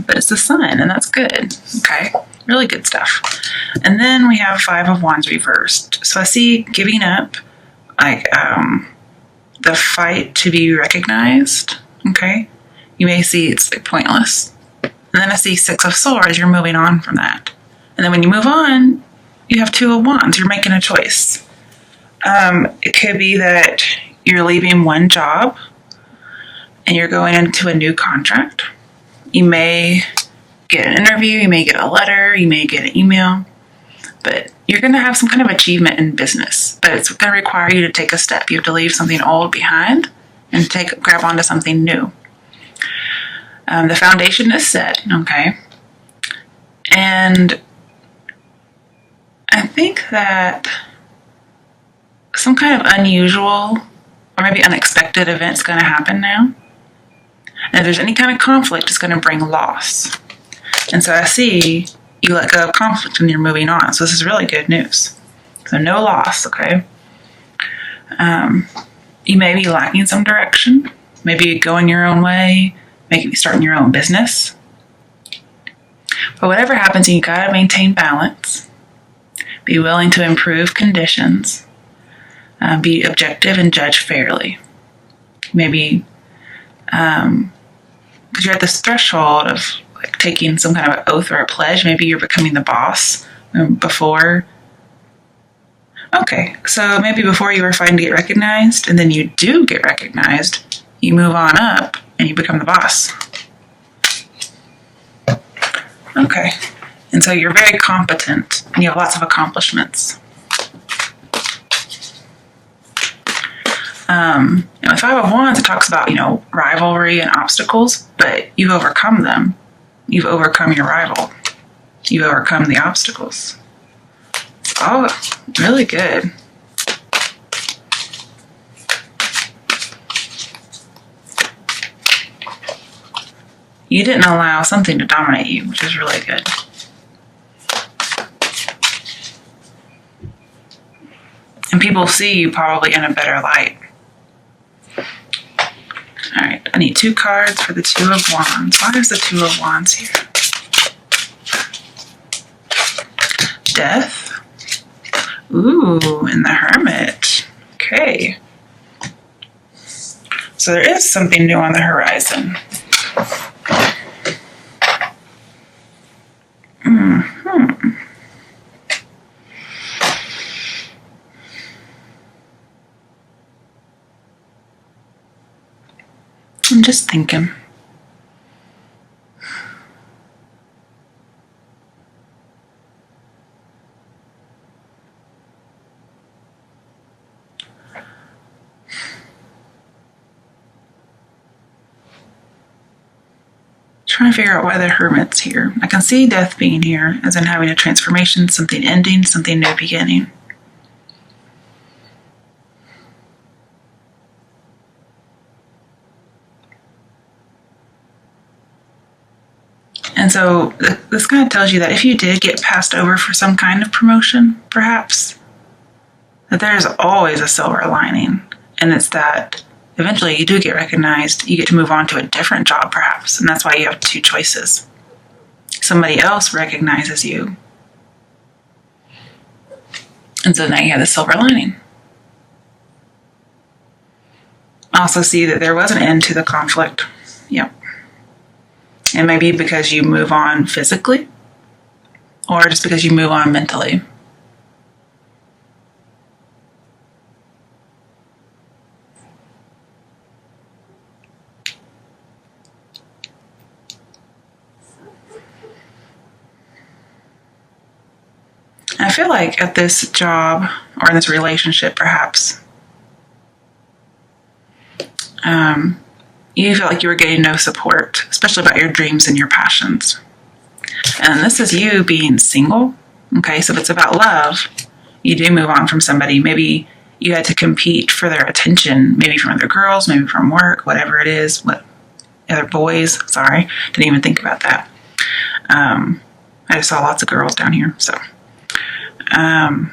But it's the sun, and that's good. Okay, really good stuff. And then we have Five of Wands reversed. So I see giving up, like the fight to be recognized. Okay, you may see it's like pointless. And then I see Six of Swords. You're moving on from that. And then when you move on, you have Two of Wands. You're making a choice. It could be that you're leaving one job and you're going into a new contract. You may get an interview, you may get a letter, you may get an email, but you're going to have some kind of achievement in business. But it's going to require you to take a step. You have to leave something old behind and grab onto something new. The foundation is set, okay? And I think that some kind of unusual or maybe unexpected event's going to happen now. And if there's any kind of conflict, it's going to bring loss. And so I see you let go of conflict and you're moving on. So this is really good news. So no loss, okay? You may be lacking some direction. Maybe going your own way. Maybe starting your own business. But whatever happens, you got to maintain balance. Be willing to improve conditions. Be objective and judge fairly. Maybe because you're at this threshold of like taking some kind of oath or a pledge. Maybe you're becoming the boss before. Okay, so maybe before you were fighting to get recognized, and then you do get recognized, you move on up and you become the boss. Okay, and so you're very competent and you have lots of accomplishments. And with Five of Wands, it talks about, rivalry and obstacles, but you've overcome them. You've overcome your rival. You've overcome the obstacles. Oh, really good. You didn't allow something to dominate you, which is really good. And people see you probably in a better light. All right, I need 2 cards for the Two of Wands. Why is the Two of Wands here? Death. Ooh, and the Hermit. Okay. So there is something new on the horizon. I'm just thinking. Trying to figure out why the Hermit's here. I can see death being here, as in having a transformation, something ending, something new beginning. And so this kind of tells you that if you did get passed over for some kind of promotion, perhaps, that there's always a silver lining. And it's that eventually you do get recognized, you get to move on to a different job perhaps. And that's why you have 2 choices. Somebody else recognizes you. And so now you have the silver lining. I also see that there was an end to the conflict. Yep. And maybe because you move on physically, or just because you move on mentally. I feel like at this job, or in this relationship perhaps, you felt like you were getting no support, especially about your dreams and your passions. And this is you being single. Okay, so if it's about love, you do move on from somebody. Maybe you had to compete for their attention, maybe from other girls, maybe from work, whatever it is, other boys. Sorry, didn't even think about that. I just saw lots of girls down here, so. And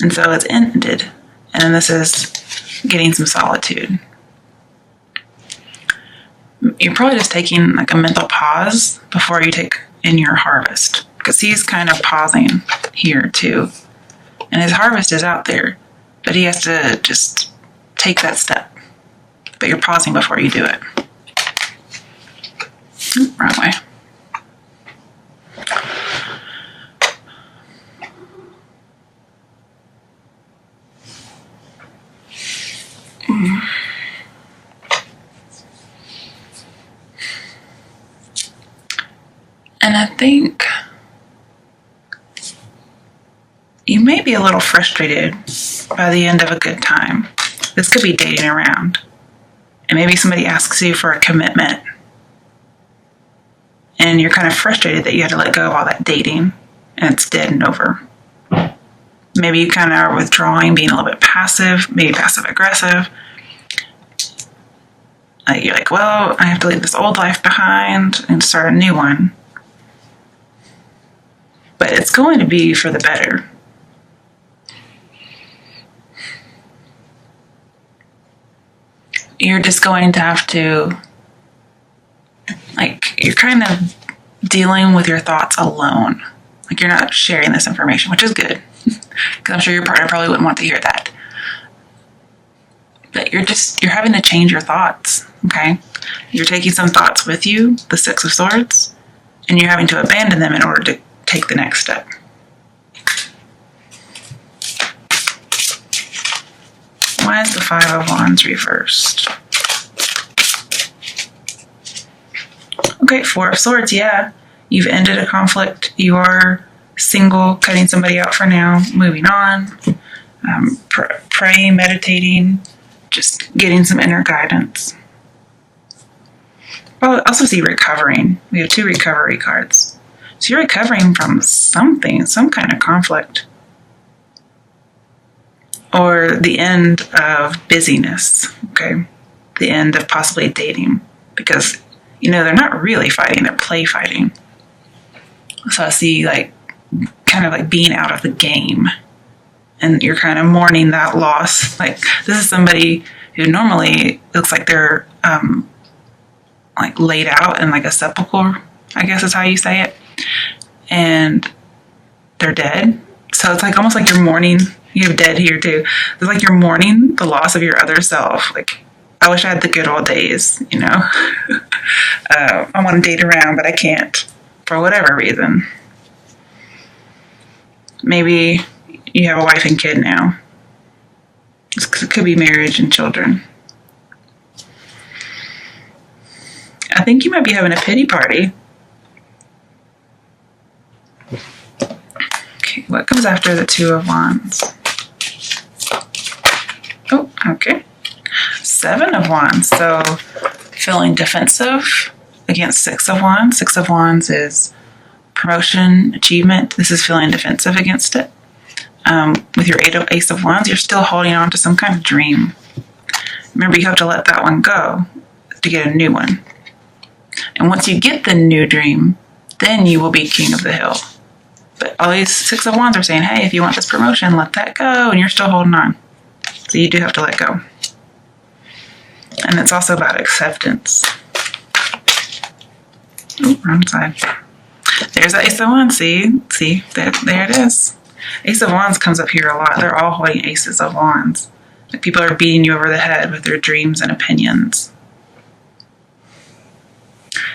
so it's ended. And this is getting some solitude. you're probably just taking like a mental pause before you take in your harvest, because he's kind of pausing here too. And his harvest is out there, but he has to just take that step. But you're pausing before you do it. Wrong way. And I think you may be a little frustrated by the end of a good time. This could be dating around. And maybe somebody asks you for a commitment. And you're kind of frustrated that you had to let go of all that dating and it's dead and over. Maybe you kind of are withdrawing, being a little bit passive, maybe passive aggressive. You're like, well, I have to leave this old life behind and start a new one. But it's going to be for the better. You're just going to have to, you're kind of dealing with your thoughts alone. Like, you're not sharing this information, which is good. Because I'm sure your partner probably wouldn't want to hear that. But you're having to change your thoughts, okay? You're taking some thoughts with you, the Six of Swords, and you're having to abandon them in order to take the next step. Why is the Five of Wands reversed? Okay, Four of Swords, yeah. You've ended a conflict. You are single, cutting somebody out for now, moving on, praying, meditating, just getting some inner guidance. Well, I also see recovering. We have two recovery cards. So you're recovering from something, some kind of conflict. Or the end of busyness, okay? The end of possibly dating. Because, they're not really fighting, they're play fighting. So I see, kind of being out of the game. And you're kind of mourning that loss. This is somebody who normally looks like they're, laid out in a sepulcher, I guess is how you say it. And they're dead. So it's almost like you're mourning. You have dead here too. It's like you're mourning the loss of your other self. I wish I had the good old days, I want to date around, but I can't for whatever reason. Maybe you have a wife and kid now. It could be marriage and children. I think you might be having a pity party. Okay, what comes after the Two of Wands? Oh, okay. Seven of Wands. So feeling defensive against Six of Wands. Six of Wands is promotion, achievement. This is feeling defensive against it. With your Ace of Wands, you're still holding on to some kind of dream. Remember, you have to let that one go to get a new one. And once you get the new dream, then you will be king of the hill. But all these Six of Wands are saying, hey, if you want this promotion, let that go. And you're still holding on. So you do have to let go. And it's also about acceptance. Oh, wrong side. There's the Ace of Wands. See, there it is. Ace of Wands comes up here a lot. They're all holding Aces of Wands. People are beating you over the head with their dreams and opinions.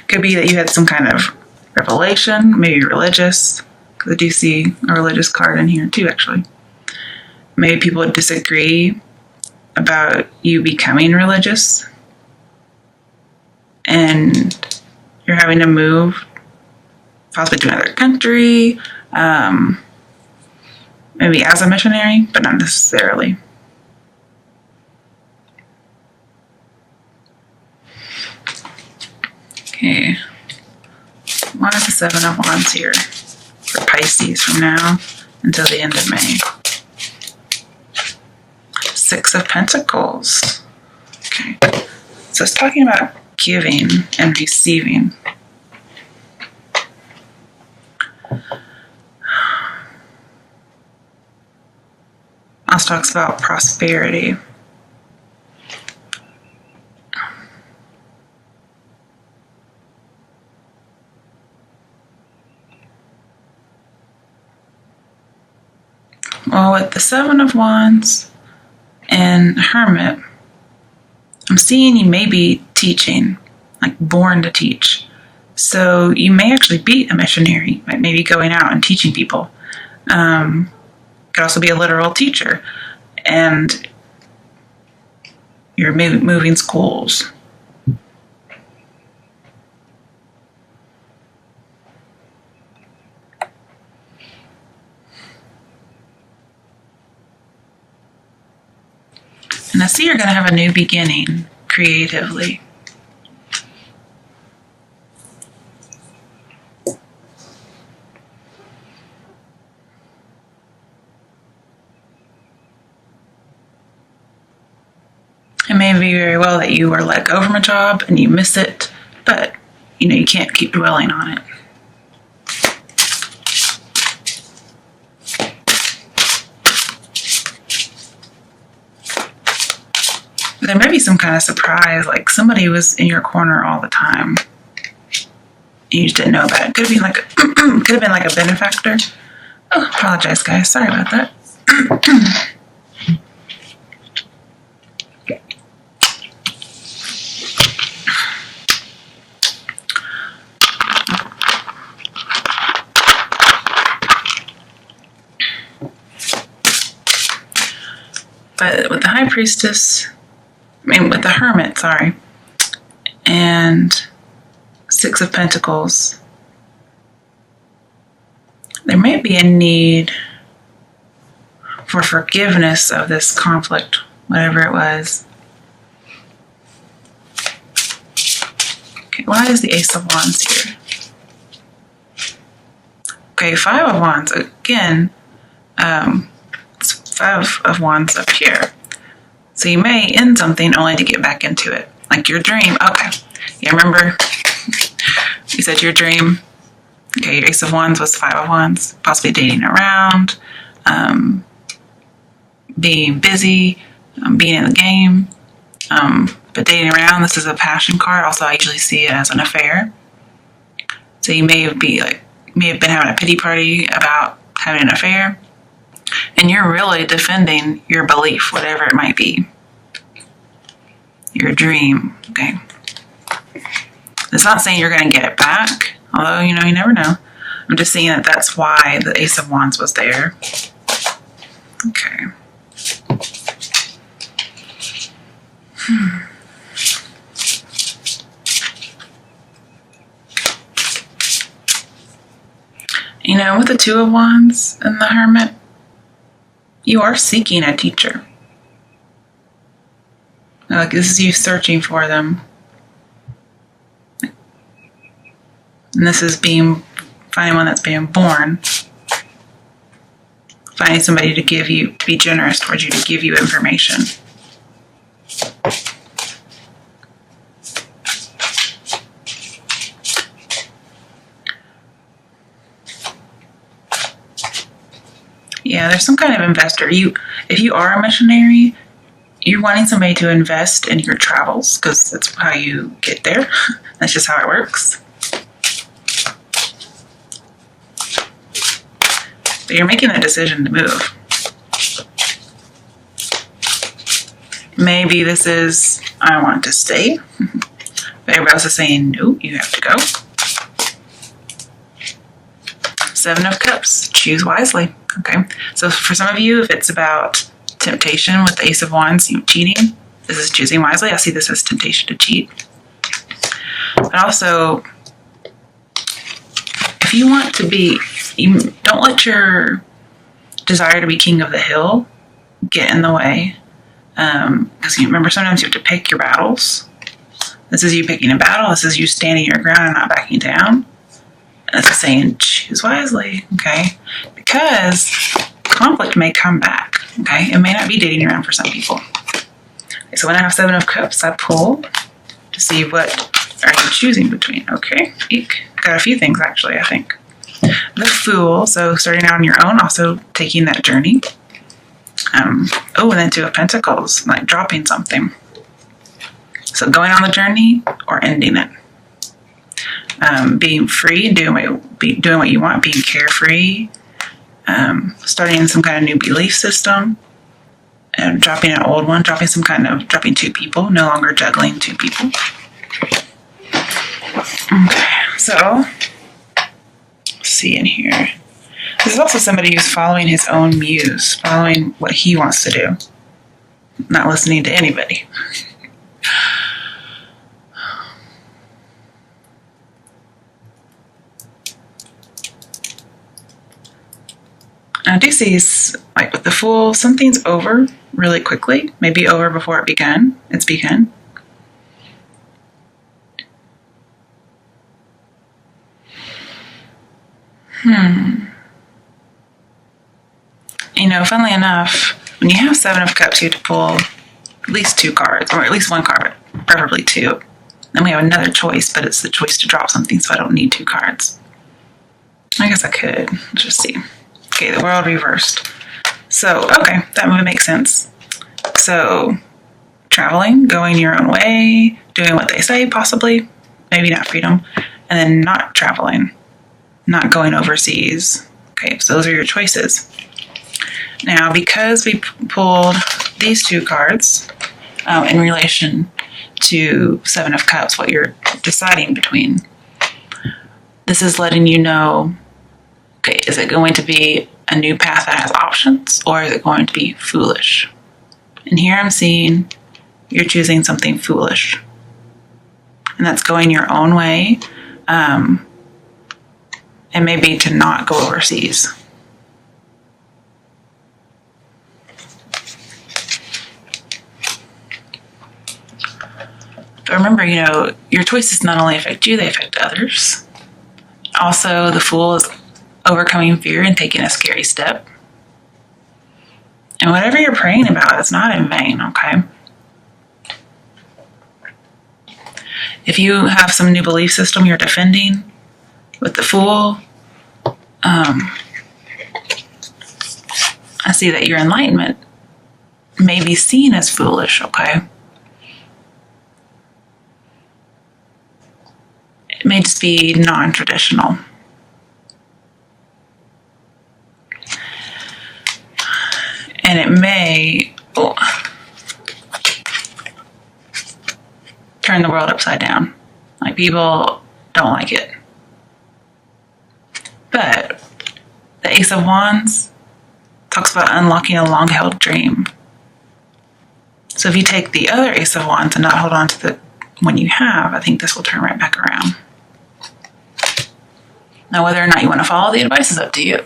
Could be that you had some kind of revelation, maybe religious. Because I do see a religious card in here too, actually. Maybe people would disagree about you becoming religious. And you're having to move possibly to another country, maybe as a missionary, but not necessarily. Okay. Why is the Seven of Wands here for Pisces from now until the end of May? Six of Pentacles. Okay. So it's talking about giving and receiving. Also talks about prosperity. Well, with the Seven of Wands and Hermit, I'm seeing you may be teaching, like born to teach. So you may actually be a missionary, like maybe going out and teaching people. Could also be a literal teacher, and you're moving schools. And I see you're going to have a new beginning creatively. It may be very well that you were let go from a job and you miss it, but you can't keep dwelling on it. There may be some kind of surprise, like somebody was in your corner all the time. You just didn't know about it. Could have been like a benefactor. Oh, apologize, guys. Sorry about that. But with the High Priestess, with the Hermit, and Six of Pentacles, there may be a need for forgiveness of this conflict, whatever it was. Okay, why is the Ace of Wands here? Okay, Five of Wands, again, it's Five of Wands up here. So you may end something only to get back into it. Like your dream. Okay. Yeah, remember you said your dream. Okay, your Ace of Wands was Five of Wands. Possibly dating around, being busy, being in the game. But dating around, this is a passion card. Also, I usually see it as an affair. So you may have been having a pity party about having an affair. And you're really defending your belief, whatever it might be. Your dream, okay? It's not saying you're going to get it back, although, you never know. I'm just saying that that's why the Ace of Wands was there. Okay. With the Two of Wands and the Hermit, you are seeking a teacher. Like this is you searching for them. And this is finding one that's being born. Finding somebody to be generous towards you, to give you information. Yeah, there's some kind of investor. If you are a missionary, you're wanting somebody to invest in your travels because that's how you get there. That's just how it works. But you're making the decision to move. Maybe this is, I want to stay. But everybody else is saying, no, you have to go. Seven of Cups, choose wisely. Okay, so for some of you, if it's about temptation with the Ace of Wands, cheating, this is choosing wisely. I see this as temptation to cheat. But also, if you want to don't let your desire to be king of the hill get in the way. Because you remember, sometimes you have to pick your battles. This is you picking a battle. This is you standing your ground and not backing down. And it's saying, choose wisely, okay? Because conflict may come back, okay? It may not be dating around for some people. Okay, so when I have Seven of Cups, I pull to see what are you choosing between, okay? Eek. Got a few things, actually, I think. The Fool, so starting out on your own, also taking that journey. And then Two of Pentacles, like dropping something. So going on the journey or ending it. Being free and doing what you want, being carefree. starting some kind of new belief system, and dropping an old one, dropping two people, no longer juggling two people. Okay, so let's see in here. This is also somebody who's following his own muse, following what he wants to do, not listening to anybody. I do see, like with the Fool, something's over really quickly, maybe over before it's begun. You know, funnily enough, when you have Seven of Cups, you have to pull at least 2 cards, or at least 1 card, preferably 2. Then we have another choice, but it's the choice to drop something, so I don't need 2 cards. I guess I could. Let's just see. Okay, the World reversed. So, okay, that would make sense. So, traveling, going your own way, doing what they say, possibly, maybe not freedom, and then not traveling, not going overseas. Okay, so those are your choices. Now, because we pulled these 2 cards in relation to Seven of Cups, what you're deciding between, this is letting you know, okay, is it going to be a new path that has options, or is it going to be foolish? And here I'm seeing you're choosing something foolish. And that's going your own way, and maybe to not go overseas. But remember, you know, your choices not only affect you, they affect others. Also, the Fool is overcoming fear and taking a scary step. And whatever you're praying about, it's not in vain, okay? If you have some new belief system you're defending with the Fool, I see that your enlightenment may be seen as foolish, okay? It may just be non-traditional. And it may turn the world upside down. Like, people don't like it. But the Ace of Wands talks about unlocking a long-held dream. So if you take the other Ace of Wands and not hold on to the one you have, I think this will turn right back around. Now, whether or not you want to follow the advice is up to you.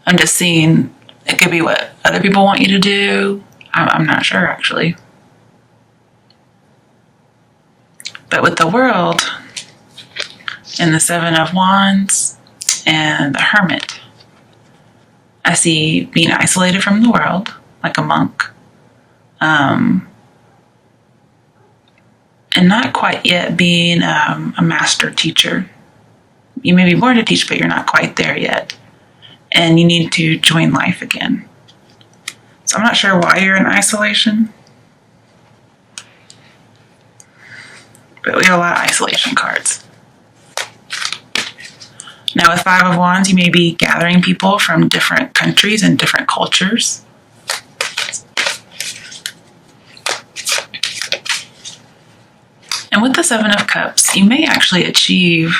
I'm just seeing it could be what other people want you to do. I'm not sure, actually. But with the World and the Seven of Wands and the Hermit, I see being isolated from the world, like a monk. And not quite yet being a master teacher. You may be born to teach, but you're not quite there yet. And you need to join life again. So I'm not sure why you're in isolation. But we have a lot of isolation cards. Now with Five of Wands, you may be gathering people from different countries and different cultures. And with the Seven of Cups, you may actually achieve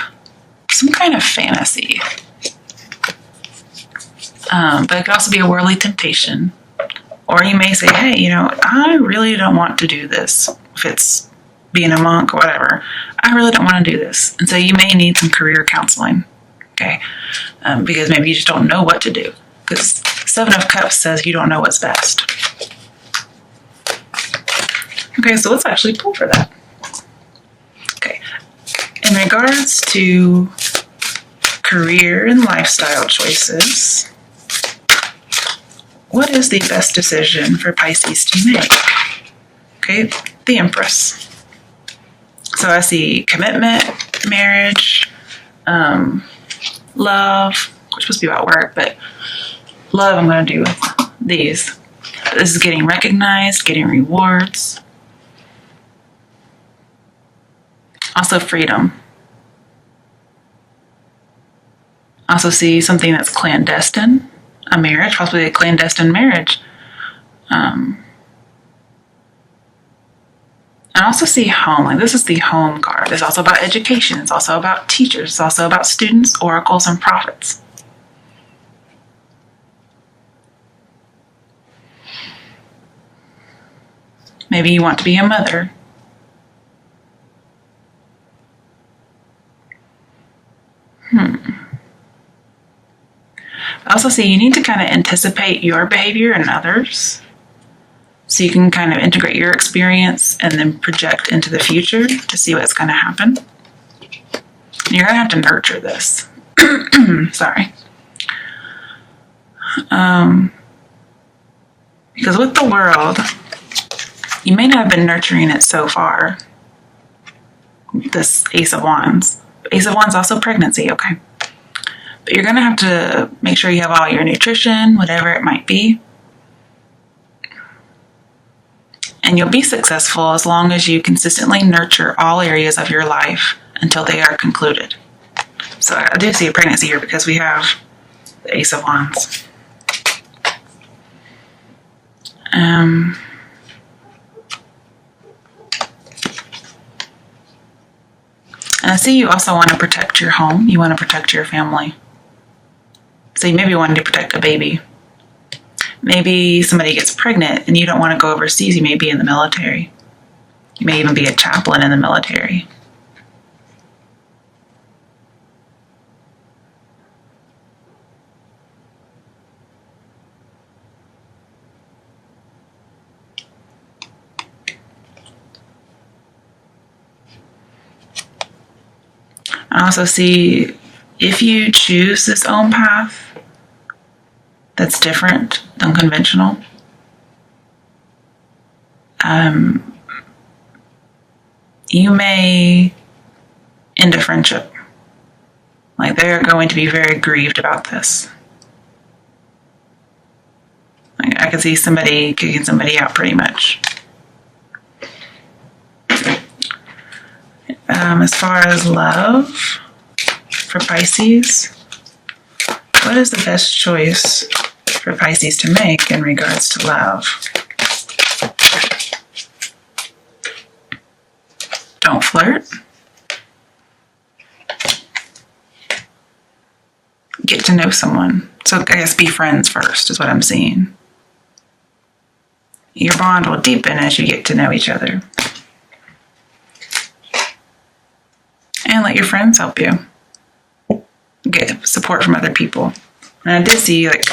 some kind of fantasy. But it could also be a worldly temptation. Or you may say, hey, you know, I really don't want to do this. If it's being a monk or whatever, I really don't want to do this. And so you may need some career counseling, okay? Because maybe you just don't know what to do. Because Seven of Cups says you don't know what's best. Okay, so let's actually pull for that. Okay, in regards to career and lifestyle choices, what is the best decision for Pisces to make? Okay, the Empress. So I see commitment, marriage, love, which is supposed to be about work, but love I'm going to do with these. This is getting recognized, getting rewards. Also freedom. Also see something that's clandestine. a marriage, possibly a clandestine marriage. I also see home. Like, this is the home card. It's also about education. It's also about teachers. It's also about students, oracles, and prophets. Maybe you want to be a mother. I also see you need to kind of anticipate your behavior and others, so you can kind of integrate your experience and then project into the future to see what's going to happen. And you're going to have to nurture this. Sorry. Because with the world, you may not have been nurturing it so far. This Ace of Wands. Ace of Wands also pregnancy, okay? But you're going to have to make sure you have all your nutrition, whatever it might be. And you'll be successful as long as you consistently nurture all areas of your life until they are concluded. So I do see a pregnancy here because we have the Ace of Wands. And I see you also want to protect your home. You want to protect your family. So you maybe want to protect a baby. Maybe somebody gets pregnant and you don't want to go overseas. You may be in the military. You may even be a chaplain in the military. I also see if you choose this own path that's different than conventional, you may end a friendship. Like, they're going to be very grieved about this. Like, I could see somebody kicking somebody out pretty much. As far as love for Pisces, what is the best choice for Pisces to make in regards to love? Don't flirt. Get to know someone. So I guess be friends first is what I'm seeing. Your bond will deepen as you get to know each other. And let your friends help you. Get support from other people. And I did see, like,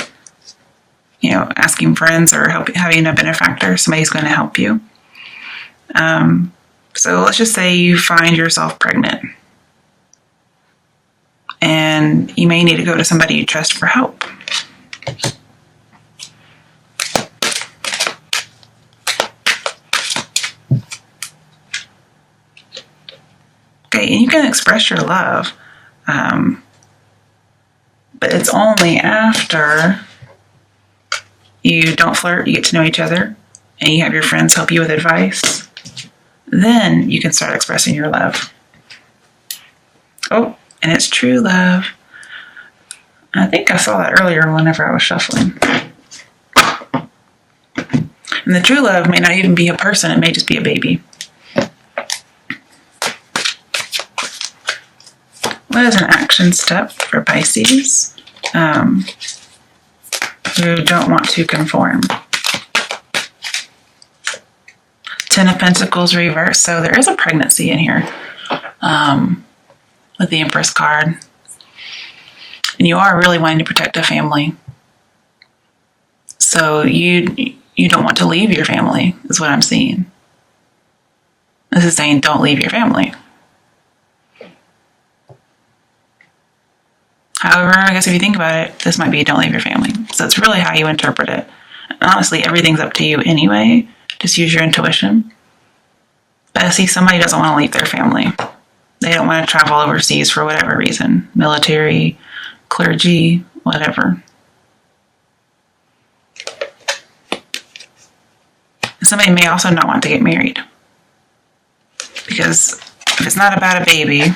asking friends or having a benefactor. Somebody's going to help you. So let's just say you find yourself pregnant. And you may need to go to somebody you trust for help. Okay, and you can express your love. But it's only after you don't flirt, you get to know each other, and you have your friends help you with advice. Then you can start expressing your love. Oh, and it's true love. I think I saw that earlier whenever I was shuffling. And the true love may not even be a person, it may just be a baby. What is an action step for Pisces who don't want to conform? 10 of Pentacles reversed. So there is a pregnancy in here with the Empress card. And you are really wanting to protect a family. So you don't want to leave your family, is what I'm seeing. This is saying don't leave your family. However, I guess if you think about it, this might be don't leave your family. So it's really how you interpret it. And honestly, everything's up to you anyway. Just use your intuition. But I see somebody doesn't want to leave their family. They don't want to travel overseas for whatever reason. Military, clergy, whatever. And somebody may also not want to get married. Because if it's not about a baby,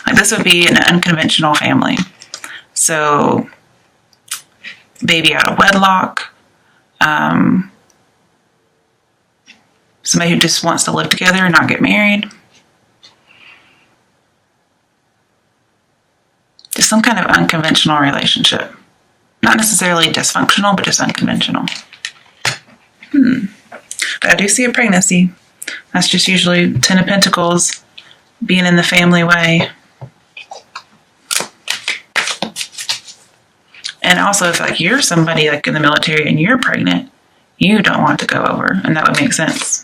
like this would be an unconventional family. So baby out of wedlock. Somebody who just wants to live together and not get married. Just some kind of unconventional relationship. Not necessarily dysfunctional, but just unconventional. But I do see a pregnancy. That's just usually 10 of Pentacles, being in the family way. And also, if like you're somebody like in the military and you're pregnant, you don't want to go over, and that would make sense.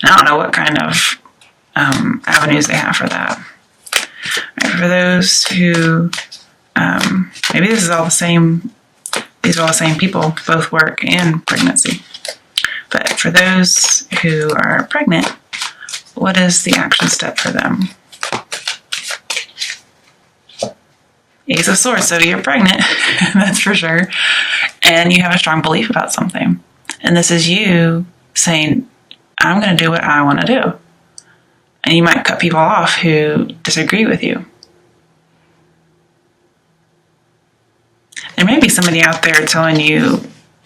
I don't know what kind of avenues they have for that. Right, for those who, maybe this is all the same, these are all the same people, both work and pregnancy. But for those who are pregnant, what is the action step for them? Ace of Swords, so you're pregnant, that's for sure. And you have a strong belief about something. And this is you saying, I'm going to do what I want to do. And you might cut people off who disagree with you. There may be somebody out there telling you,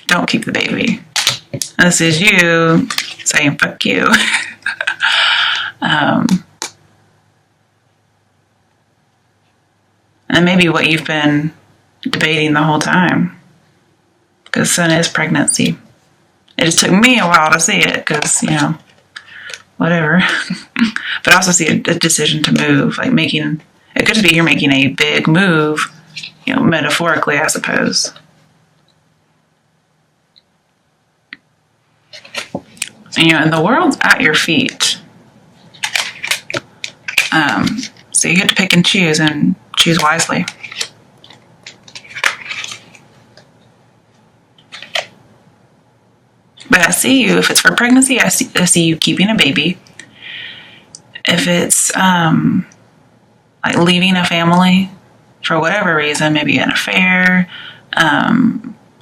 don't keep the baby. And this is you saying, fuck you. And maybe what you've been debating the whole time. Because Sun is pregnancy. It just took me a while to see it because, whatever. But I also see a decision to move, like it could just be you're making a big move, metaphorically, I suppose. And the world's at your feet. So you get to pick and choose wisely. But I see you, if it's for pregnancy, I see you keeping a baby. If it's like leaving a family for whatever reason, maybe an affair,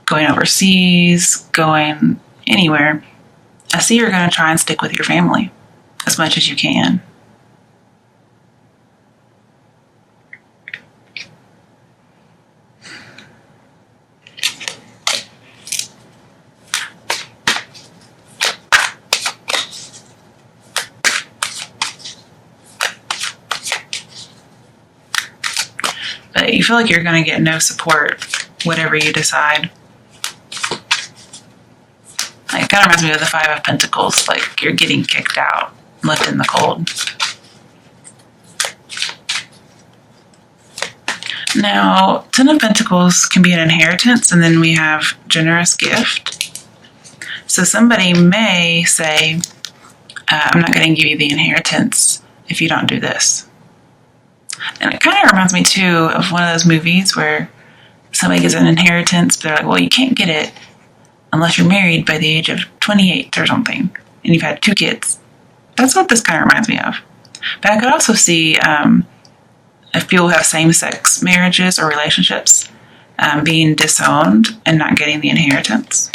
going overseas, going anywhere, I see you're going to try and stick with your family as much as you can. But you feel like you're going to get no support, whatever you decide. Like, it kind of reminds me of the Five of Pentacles, like you're getting kicked out, left in the cold. Now, Ten of Pentacles can be an inheritance, and then we have generous gift. So somebody may say, I'm not going to give you the inheritance if you don't do this. And it kind of reminds me, too, of one of those movies where somebody gets an inheritance, but they're like, well, you can't get it unless you're married by the age of 28 or something, and you've had 2 kids. That's what this kind of reminds me of. But I could also see if people have same-sex marriages or relationships being disowned and not getting the inheritance.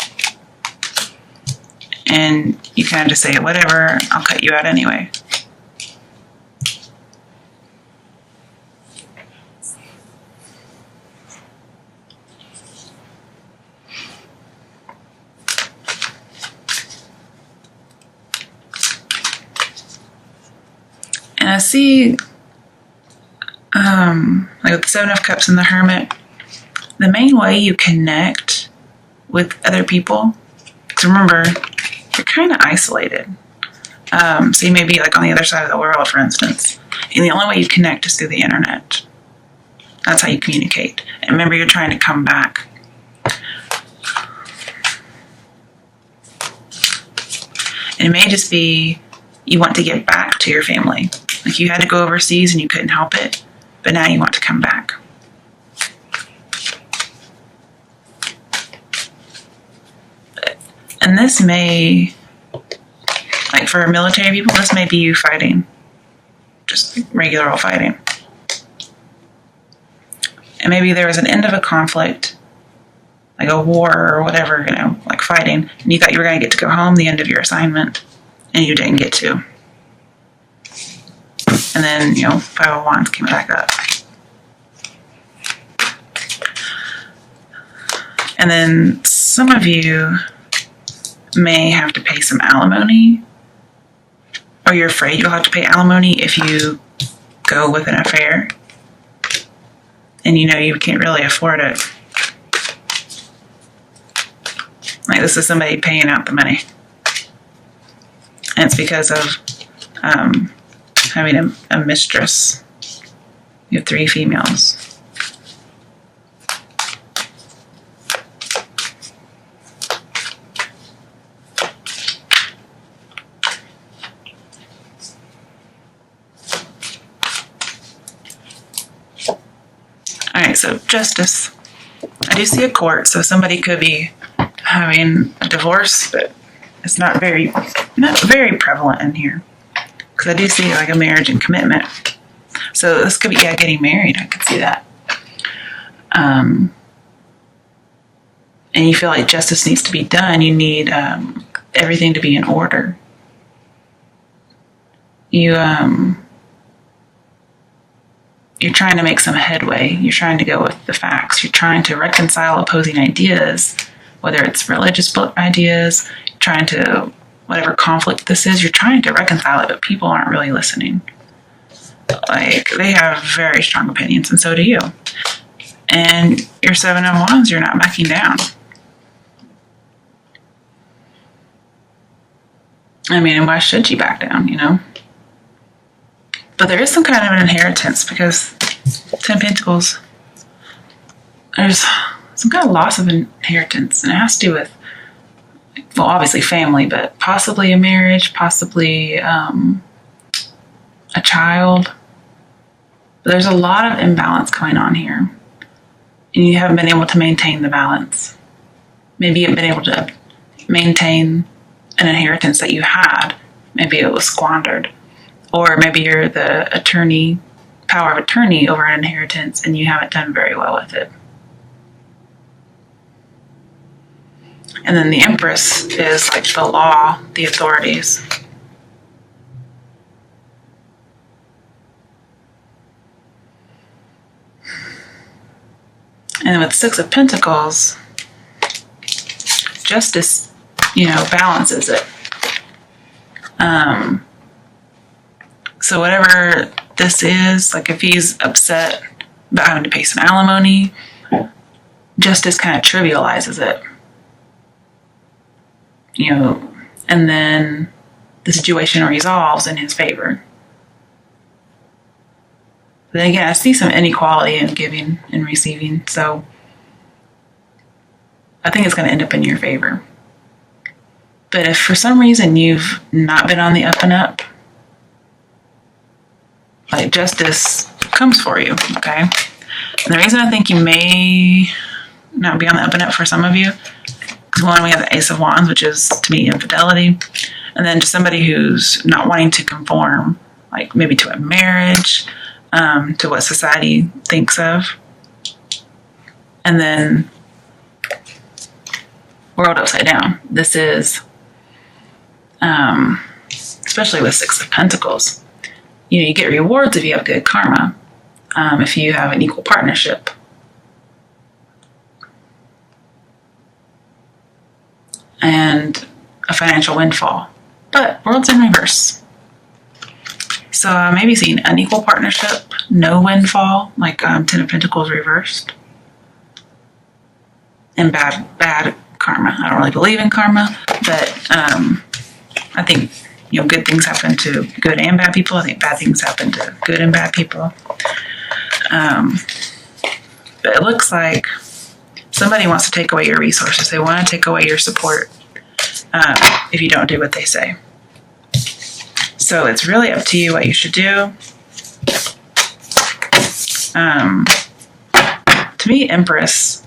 And you kind of just say, whatever, I'll cut you out anyway. And I see, like with the Seven of Cups and the Hermit, the main way you connect with other people, because remember, you're kind of isolated. So you may be like on the other side of the world, for instance, and the only way you connect is through the internet. That's how you communicate. And remember, you're trying to come back. And it may just be you want to get back to your family. Like you had to go overseas and you couldn't help it, but now you want to come back. And this may, like for military people, this may be you fighting. Just regular old fighting. And maybe there was an end of a conflict, like a war or whatever, like fighting, and you thought you were going to get to go home the end of your assignment, and you didn't get to. And then, Five of Wands came back up. And then some of you may have to pay some alimony, or you're afraid you'll have to pay alimony if you go with an affair and you know you can't really afford it. Like, this is somebody paying out the money. And it's because of having a mistress. You have 3 females. All right, so justice. I do see a court, so somebody could be having a divorce, but it's not very prevalent in here. Because I do see like a marriage and commitment. So this could be, yeah, getting married. I could see that. And you feel like justice needs to be done. You need everything to be in order. You're trying to make some headway. You're trying to go with the facts. You're trying to reconcile opposing ideas, whether it's religious ideas, you're trying to, whatever conflict this is, you're trying to reconcile it, but people aren't really listening. Like, they have very strong opinions, and so do you. And your 7 of Wands, you're not backing down. I mean, why should you back down, you know? But there is some kind of an inheritance, because 10 Pentacles, there's some kind of loss of inheritance, and it has to do with, well, obviously family, but possibly a marriage, possibly a child. But there's a lot of imbalance going on here, and you haven't been able to maintain the balance. Maybe you haven't been able to maintain an inheritance that you had. Maybe it was squandered. Or maybe you're the power of attorney over an inheritance, and you haven't done very well with it. And then the Empress is like the law, the authorities. And with 6 of Pentacles, justice, balances it. So whatever this is, like if he's upset about having to pay some alimony, justice kind of trivializes it. And then the situation resolves in his favor. But then again, I see some inequality in giving and receiving, so I think it's going to end up in your favor. But if for some reason you've not been on the up and up, like, justice comes for you, okay? And the reason I think you may not be on the up and up for some of you, because one, we have the Ace of Wands, which is, to me, infidelity. And then just somebody who's not wanting to conform, like maybe to a marriage, to what society thinks of. And then world upside down. This is, especially with 6 of Pentacles, you get rewards if you have good karma, if you have an equal partnership. And a financial windfall. But world's in reverse. So maybe seeing unequal partnership, no windfall, like 10 of Pentacles reversed. And bad karma. I don't really believe in karma, but I think good things happen to good and bad people. I think bad things happen to good and bad people. But it looks like somebody wants to take away your resources. They want to take away your support if you don't do what they say. So it's really up to you what you should do. To me, Empress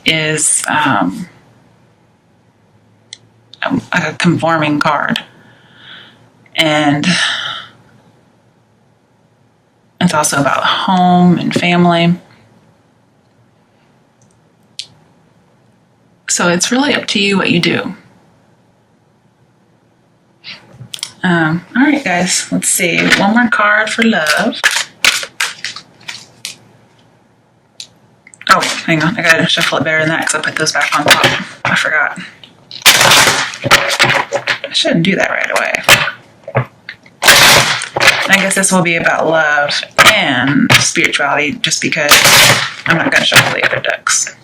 is a conforming card. And it's also about home and family. So it's really up to you what you do. All right, guys, let's see. One more card for love. Oh, hang on. I gotta shuffle it better than that because I put those back on top. I forgot. I shouldn't do that right away. And I guess this will be about love and spirituality just because I'm not going to shuffle the other decks.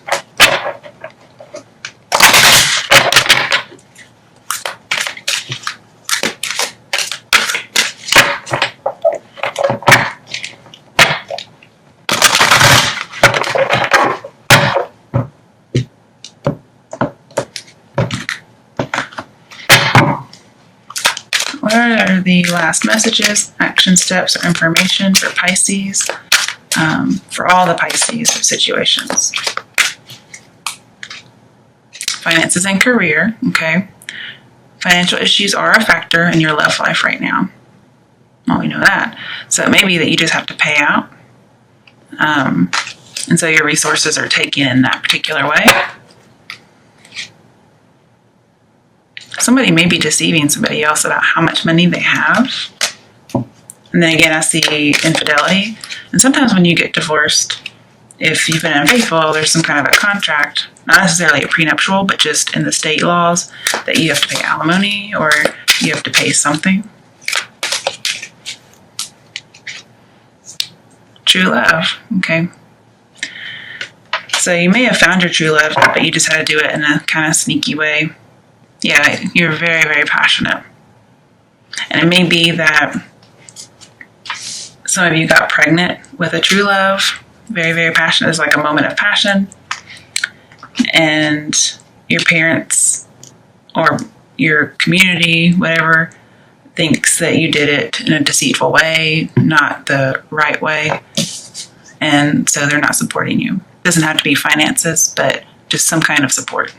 What are the last messages, action steps, or information for Pisces, for all the Pisces situations? Finances and career, okay. Financial issues are a factor in your love life right now. Well, we know that. So it may be that you just have to pay out. And so your resources are taken in that particular way. Somebody may be deceiving somebody else about how much money they have. And then again, I see infidelity. And sometimes when you get divorced, if you've been unfaithful, there's some kind of a contract, not necessarily a prenuptial, but just in the state laws that you have to pay alimony or you have to pay something. True love, okay. So you may have found your true love, but you just had to do it in a kind of sneaky way. Yeah, you're very, very passionate. And it may be that some of you got pregnant with a true love. Very, very passionate. It's like a moment of passion. And your parents or your community, whatever, thinks that you did it in a deceitful way, not the right way. And so they're not supporting you. It doesn't have to be finances, but just some kind of support.